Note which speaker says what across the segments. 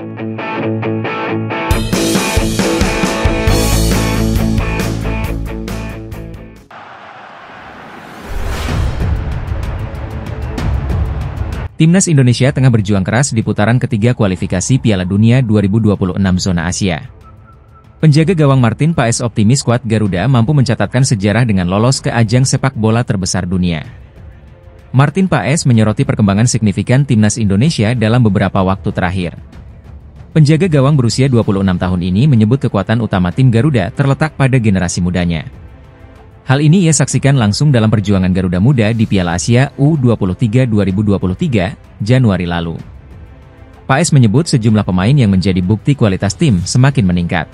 Speaker 1: Timnas Indonesia tengah berjuang keras di putaran ketiga kualifikasi Piala Dunia 2026 zona Asia. Penjaga gawang Martin Paes optimis skuad Garuda mampu mencatatkan sejarah dengan lolos ke ajang sepak bola terbesar dunia. Martin Paes menyoroti perkembangan signifikan Timnas Indonesia dalam beberapa waktu terakhir. Penjaga gawang berusia 26 tahun ini menyebut kekuatan utama tim Garuda terletak pada generasi mudanya. Hal ini ia saksikan langsung dalam perjuangan Garuda Muda di Piala Asia U23 2023, Januari lalu. Paes menyebut sejumlah pemain yang menjadi bukti kualitas tim semakin meningkat.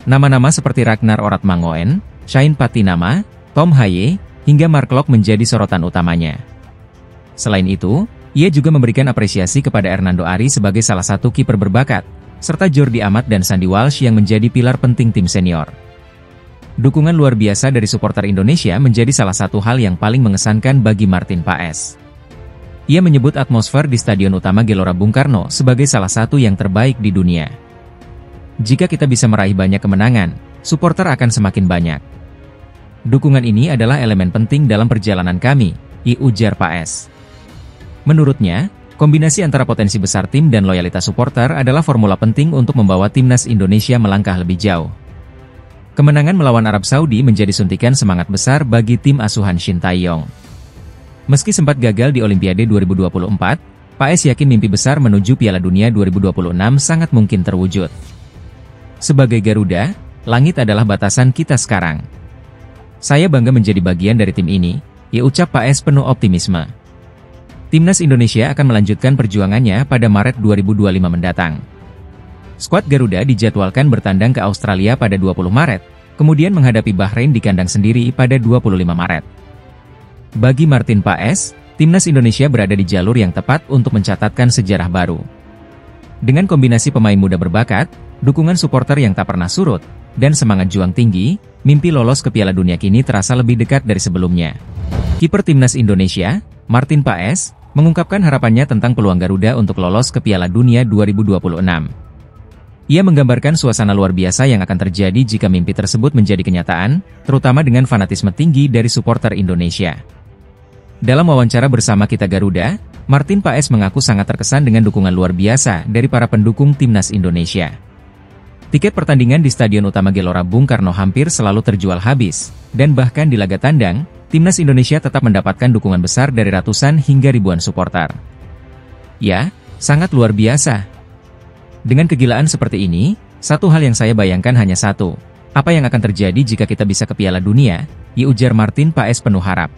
Speaker 1: Nama-nama seperti Ragnar Oratmangoen, Shain Patinama, Tom Haye, hingga Mark Locke menjadi sorotan utamanya. Selain itu, ia juga memberikan apresiasi kepada Hernando Ari sebagai salah satu kiper berbakat, serta Jordi Amat dan Sandy Walsh yang menjadi pilar penting tim senior. Dukungan luar biasa dari supporter Indonesia menjadi salah satu hal yang paling mengesankan bagi Martin Paes. Ia menyebut atmosfer di Stadion Utama Gelora Bung Karno sebagai salah satu yang terbaik di dunia. Jika kita bisa meraih banyak kemenangan, supporter akan semakin banyak. Dukungan ini adalah elemen penting dalam perjalanan kami, ujar Paes. Menurutnya, kombinasi antara potensi besar tim dan loyalitas supporter adalah formula penting untuk membawa Timnas Indonesia melangkah lebih jauh. Kemenangan melawan Arab Saudi menjadi suntikan semangat besar bagi tim asuhan Shin Tae-yong. Meski sempat gagal di Olimpiade 2024, Paes yakin mimpi besar menuju Piala Dunia 2026 sangat mungkin terwujud. Sebagai Garuda, langit adalah batasan kita sekarang. Saya bangga menjadi bagian dari tim ini, ucap Paes penuh optimisme. Timnas Indonesia akan melanjutkan perjuangannya pada Maret 2025 mendatang. Skuad Garuda dijadwalkan bertandang ke Australia pada 20 Maret, kemudian menghadapi Bahrain di kandang sendiri pada 25 Maret. Bagi Martin Paes, Timnas Indonesia berada di jalur yang tepat untuk mencatatkan sejarah baru. Dengan kombinasi pemain muda berbakat, dukungan supporter yang tak pernah surut, dan semangat juang tinggi, mimpi lolos ke Piala Dunia kini terasa lebih dekat dari sebelumnya. Kiper Timnas Indonesia, Martin Paes, mengungkapkan harapannya tentang peluang Garuda untuk lolos ke Piala Dunia 2026. Ia menggambarkan suasana luar biasa yang akan terjadi jika mimpi tersebut menjadi kenyataan, terutama dengan fanatisme tinggi dari supporter Indonesia. Dalam wawancara bersama Kita Garuda, Martin Paes mengaku sangat terkesan dengan dukungan luar biasa dari para pendukung Timnas Indonesia. Tiket pertandingan di Stadion Utama Gelora Bung Karno hampir selalu terjual habis, dan bahkan di laga tandang, Timnas Indonesia tetap mendapatkan dukungan besar dari ratusan hingga ribuan supporter. Ya, sangat luar biasa. Dengan kegilaan seperti ini, satu hal yang saya bayangkan hanya satu. Apa yang akan terjadi jika kita bisa ke Piala Dunia? Ujar Martin Paes penuh harap.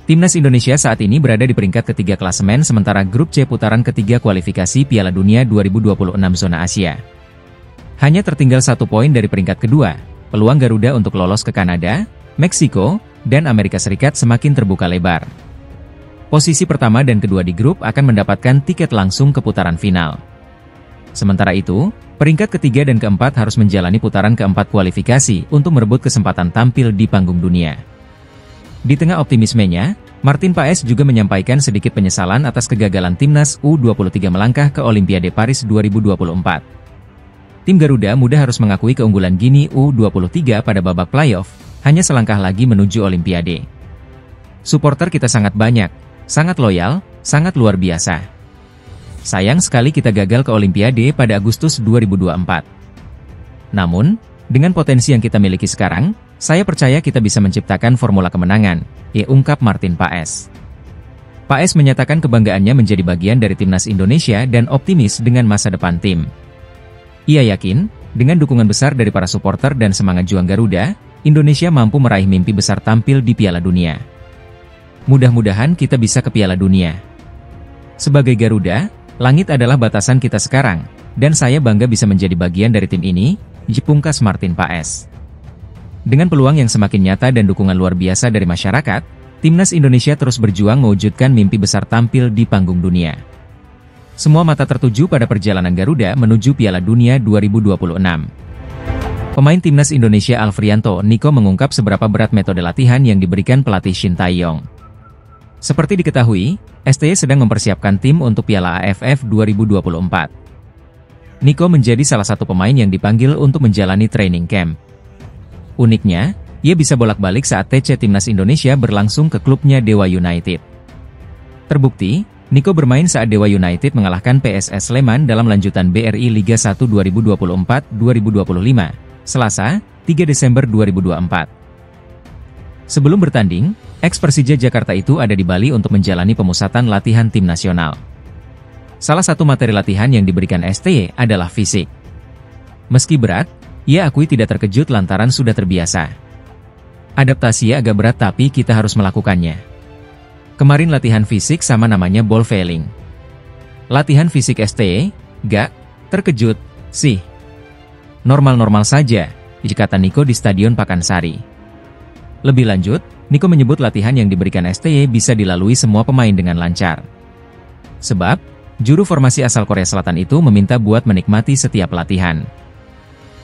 Speaker 1: Timnas Indonesia saat ini berada di peringkat ketiga klasemen sementara grup C putaran ketiga kualifikasi Piala Dunia 2026 zona Asia. Hanya tertinggal 1 poin dari peringkat kedua, peluang Garuda untuk lolos ke Kanada, Meksiko, dan Amerika Serikat semakin terbuka lebar. Posisi pertama dan kedua di grup akan mendapatkan tiket langsung ke putaran final. Sementara itu, peringkat ketiga dan keempat harus menjalani putaran keempat kualifikasi untuk merebut kesempatan tampil di panggung dunia. Di tengah optimismenya, Martin Paes juga menyampaikan sedikit penyesalan atas kegagalan Timnas U23 melangkah ke Olimpiade Paris 2024. Tim Garuda Muda harus mengakui keunggulan Gini U23 pada babak playoff, hanya selangkah lagi menuju Olimpiade. Supporter kita sangat banyak, sangat loyal, sangat luar biasa. Sayang sekali kita gagal ke Olimpiade pada Agustus 2024. Namun, dengan potensi yang kita miliki sekarang, saya percaya kita bisa menciptakan formula kemenangan, ungkap Martin Paes. Paes menyatakan kebanggaannya menjadi bagian dari Timnas Indonesia dan optimis dengan masa depan tim. Ia yakin, dengan dukungan besar dari para supporter dan semangat juang Garuda, Indonesia mampu meraih mimpi besar tampil di Piala Dunia. Mudah-mudahan kita bisa ke Piala Dunia. Sebagai Garuda, langit adalah batasan kita sekarang, dan saya bangga bisa menjadi bagian dari tim ini, pungkas Martin Paes. Dengan peluang yang semakin nyata dan dukungan luar biasa dari masyarakat, Timnas Indonesia terus berjuang mewujudkan mimpi besar tampil di panggung dunia. Semua mata tertuju pada perjalanan Garuda menuju Piala Dunia 2026. Pemain Timnas Indonesia Alfrianto Niko mengungkap seberapa berat metode latihan yang diberikan pelatih Shin Tae-yong. Seperti diketahui, STY sedang mempersiapkan tim untuk Piala AFF 2024. Nico menjadi salah satu pemain yang dipanggil untuk menjalani training camp. Uniknya, ia bisa bolak-balik saat TC Timnas Indonesia berlangsung ke klubnya Dewa United. Terbukti, Nico bermain saat Dewa United mengalahkan PSS Sleman dalam lanjutan BRI Liga 1 2024-2025, Selasa, 3 Desember 2024. Sebelum bertanding, ex-Persija Jakarta itu ada di Bali untuk menjalani pemusatan latihan tim nasional. Salah satu materi latihan yang diberikan STY adalah fisik. Meski berat, ia akui tidak terkejut lantaran sudah terbiasa. Adaptasi agak berat tapi kita harus melakukannya. Kemarin latihan fisik sama namanya ball failing. Latihan fisik STY, gak terkejut sih. Normal-normal saja, kata Nico di Stadion Pakansari. Lebih lanjut, Nico menyebut latihan yang diberikan STY bisa dilalui semua pemain dengan lancar. Sebab, juru formasi asal Korea Selatan itu meminta buat menikmati setiap latihan.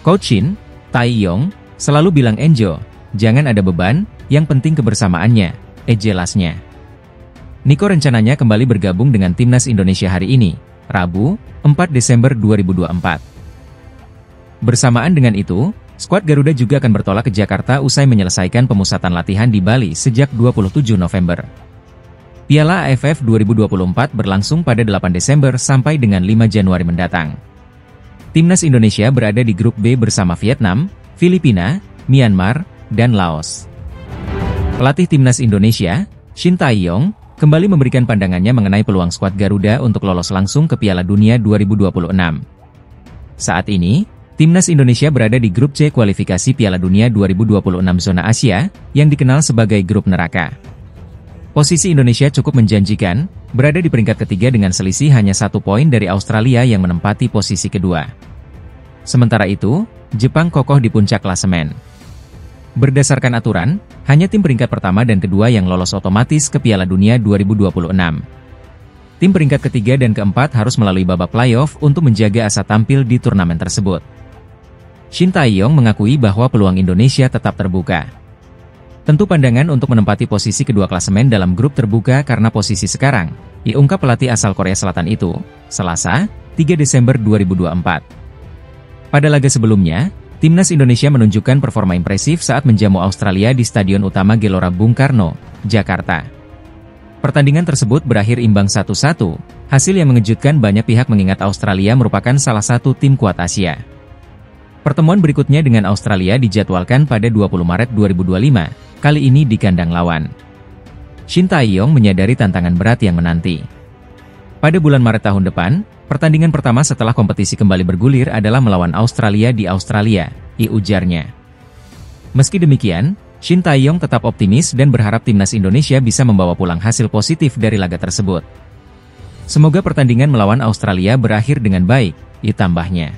Speaker 1: Coach Shin Tae-yong selalu bilang Enjo, jangan ada beban, yang penting kebersamaannya, jelasnya. Nico rencananya kembali bergabung dengan Timnas Indonesia hari ini, Rabu, 4 Desember 2024. Bersamaan dengan itu, skuad Garuda juga akan bertolak ke Jakarta usai menyelesaikan pemusatan latihan di Bali sejak 27 November. Piala AFF 2024 berlangsung pada 8 Desember sampai dengan 5 Januari mendatang. Timnas Indonesia berada di grup B bersama Vietnam, Filipina, Myanmar, dan Laos. Pelatih Timnas Indonesia, Shin Tae-yong, kembali memberikan pandangannya mengenai peluang skuad Garuda untuk lolos langsung ke Piala Dunia 2026. Saat ini, Timnas Indonesia berada di grup C kualifikasi Piala Dunia 2026 zona Asia, yang dikenal sebagai grup neraka. Posisi Indonesia cukup menjanjikan, berada di peringkat ketiga dengan selisih hanya 1 poin dari Australia yang menempati posisi kedua. Sementara itu, Jepang kokoh di puncak klasemen. Berdasarkan aturan, hanya tim peringkat pertama dan kedua yang lolos otomatis ke Piala Dunia 2026. Tim peringkat ketiga dan keempat harus melalui babak playoff untuk menjaga asa tampil di turnamen tersebut. Shin Tae-yong mengakui bahwa peluang Indonesia tetap terbuka. Tentu pandangan untuk menempati posisi kedua klasemen dalam grup terbuka karena posisi sekarang, diungkap pelatih asal Korea Selatan itu, Selasa, 3 Desember 2024. Pada laga sebelumnya, Timnas Indonesia menunjukkan performa impresif saat menjamu Australia di Stadion Utama Gelora Bung Karno, Jakarta. Pertandingan tersebut berakhir imbang 1-1, hasil yang mengejutkan banyak pihak mengingat Australia merupakan salah satu tim kuat Asia. Pertemuan berikutnya dengan Australia dijadwalkan pada 20 Maret 2025, kali ini di kandang lawan. Shin Tae-yong menyadari tantangan berat yang menanti. Pada bulan Maret tahun depan, pertandingan pertama setelah kompetisi kembali bergulir adalah melawan Australia di Australia, ujarnya. Meski demikian, Shin Tae-yong tetap optimis dan berharap Timnas Indonesia bisa membawa pulang hasil positif dari laga tersebut. Semoga pertandingan melawan Australia berakhir dengan baik, tambahnya.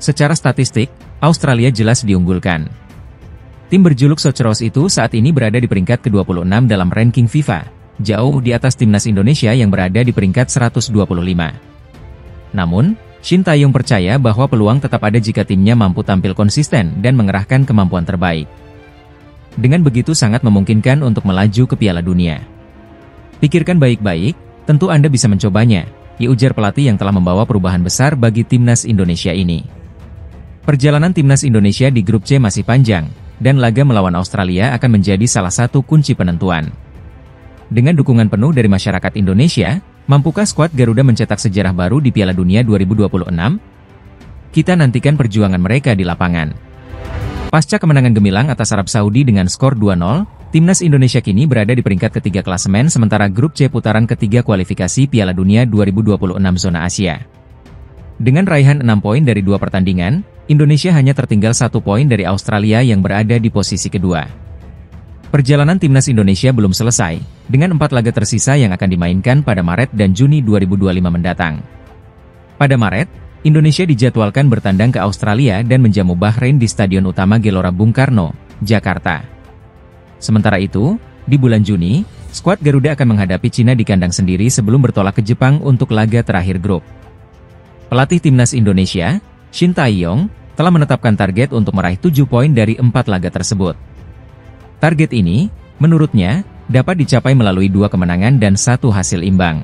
Speaker 1: Secara statistik, Australia jelas diunggulkan. Tim berjuluk Soceros itu saat ini berada di peringkat ke-26 dalam ranking FIFA, jauh di atas Timnas Indonesia yang berada di peringkat 125. Namun, Shin Tae-yong percaya bahwa peluang tetap ada jika timnya mampu tampil konsisten dan mengerahkan kemampuan terbaik. Dengan begitu sangat memungkinkan untuk melaju ke Piala Dunia. Pikirkan baik-baik, tentu Anda bisa mencobanya, ujar pelatih yang telah membawa perubahan besar bagi Timnas Indonesia ini. Perjalanan Timnas Indonesia di grup C masih panjang, dan laga melawan Australia akan menjadi salah satu kunci penentuan. Dengan dukungan penuh dari masyarakat Indonesia, mampukah skuad Garuda mencetak sejarah baru di Piala Dunia 2026? Kita nantikan perjuangan mereka di lapangan. Pasca kemenangan gemilang atas Arab Saudi dengan skor 2-0, Timnas Indonesia kini berada di peringkat ketiga klasemen sementara grup C putaran ketiga kualifikasi Piala Dunia 2026 zona Asia. Dengan raihan 6 poin dari 2 pertandingan, Indonesia hanya tertinggal 1 poin dari Australia yang berada di posisi kedua. Perjalanan Timnas Indonesia belum selesai, dengan 4 laga tersisa yang akan dimainkan pada Maret dan Juni 2025 mendatang. Pada Maret, Indonesia dijadwalkan bertandang ke Australia dan menjamu Bahrain di Stadion Utama Gelora Bung Karno, Jakarta. Sementara itu, di bulan Juni, skuad Garuda akan menghadapi Cina di kandang sendiri sebelum bertolak ke Jepang untuk laga terakhir grup. Pelatih Timnas Indonesia, Shin Tae-yong, telah menetapkan target untuk meraih 7 poin dari 4 laga tersebut. Target ini, menurutnya, dapat dicapai melalui 2 kemenangan dan 1 hasil imbang.